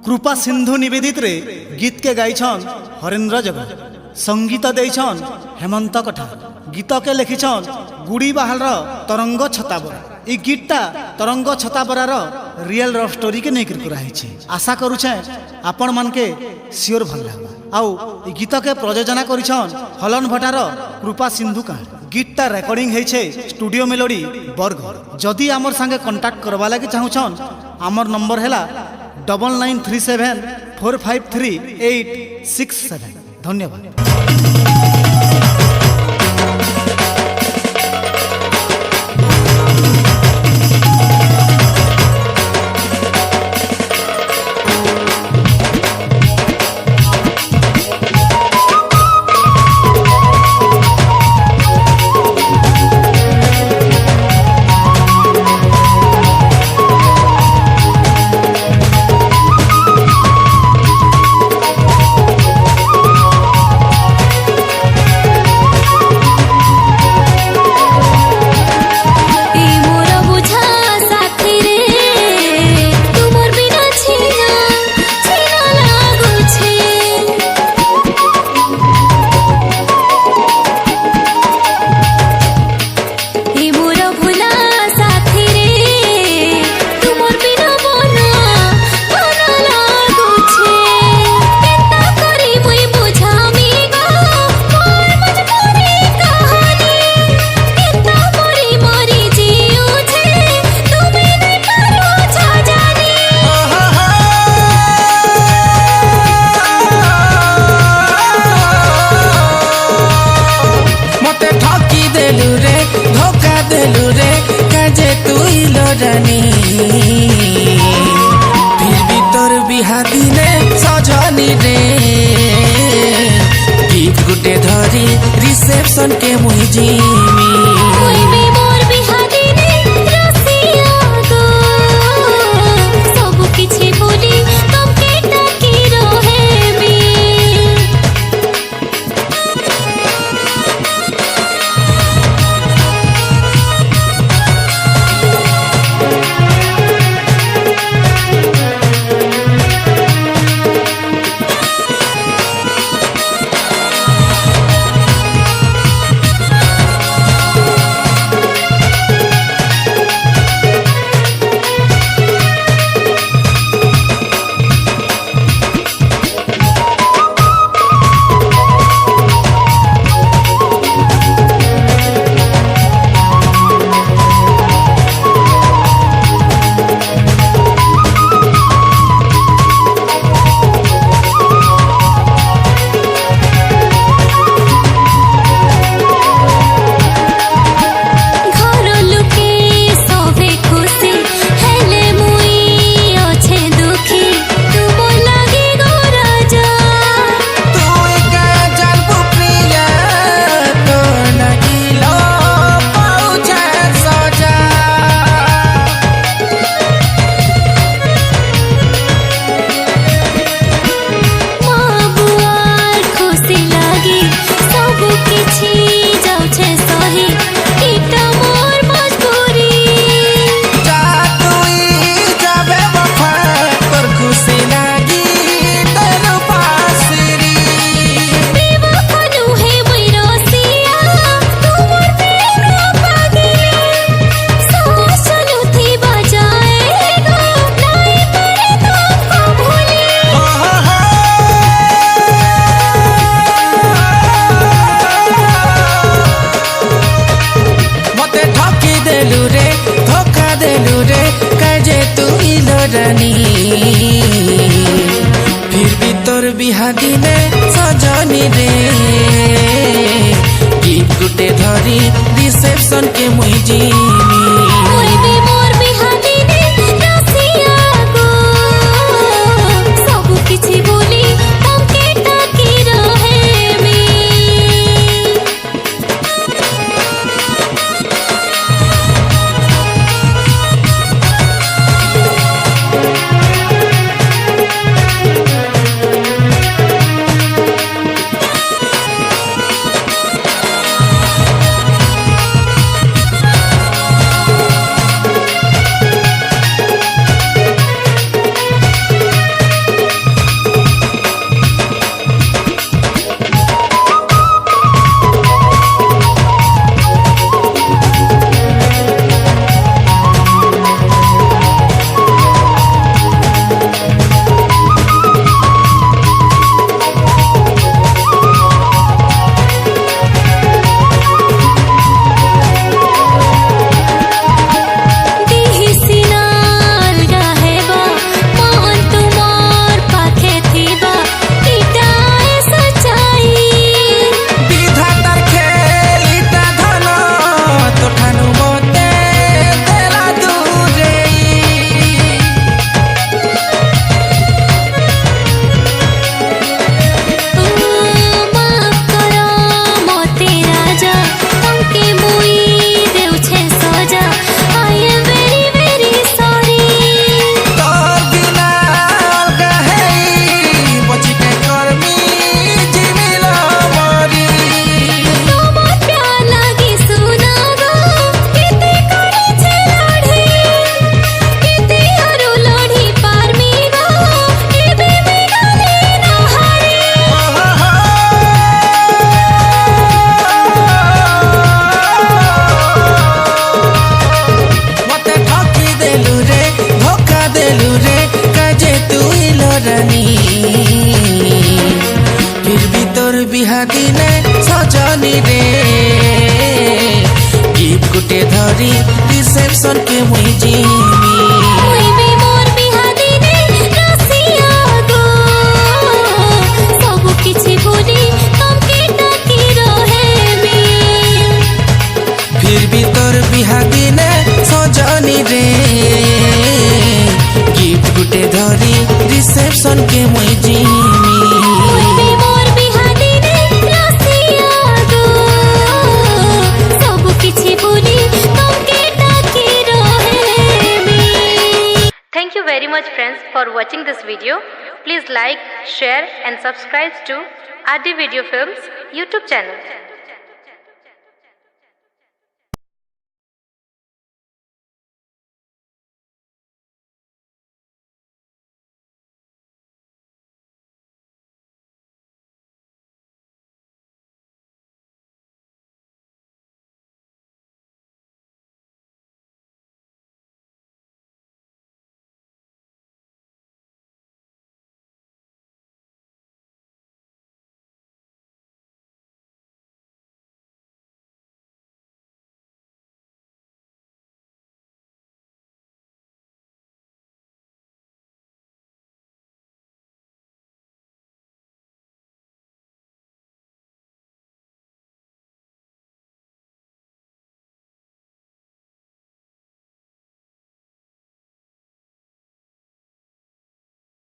कृपा सिंधु निवेदित रे गीत के गाइछन हरेंद्र जगत, संगीत देछन हेमंत कठा, गीत के लिखिछन गुड़ी बाहाल तरंग छताबरा। ई गीतटा तरंग छताबरार रियल लव स्टोरी के नहीं कराई। आशा करुछे आपण मान के सियोर भल लागबा। आउ ई गीत के प्रयोजना करिछन हलन भट्टार कृपा सिंधु कहानी। गीतटा रेकर्डिंग होइछे स्टूडियो मेलोडी बरगढ़। जदि आमर संगे कांटेक्ट करबा लागि चाहुछन आमर नंबर हैला 9937453867। धन्यवाद। फिर भी तोर बिहा दिने सजनी रे गीत गुटे धरी रिसेप्शन के मुही जिमी फिर भी तोर बिहा दिने सजनी रे गीत गुटे धरी रिसेप्शन के मुही जिमी धरी रिसेप्शन के मुई जीमी मुई भी मोर बिहा दिने रसिया गो सब किछि भूली तमके डाकी रहेबी फिर भी तोर बिहा दिने सजनी रे गिफ्ट गुटे धरी रिसेप्शन के मुई जीमी मुई भी मोर बिहा दिने रसिया गो सब किछि भूली तमके डाकी रहेबी। Thank you very much friends for watching this video. Please like, share and subscribe to RD Video Films YouTube channel.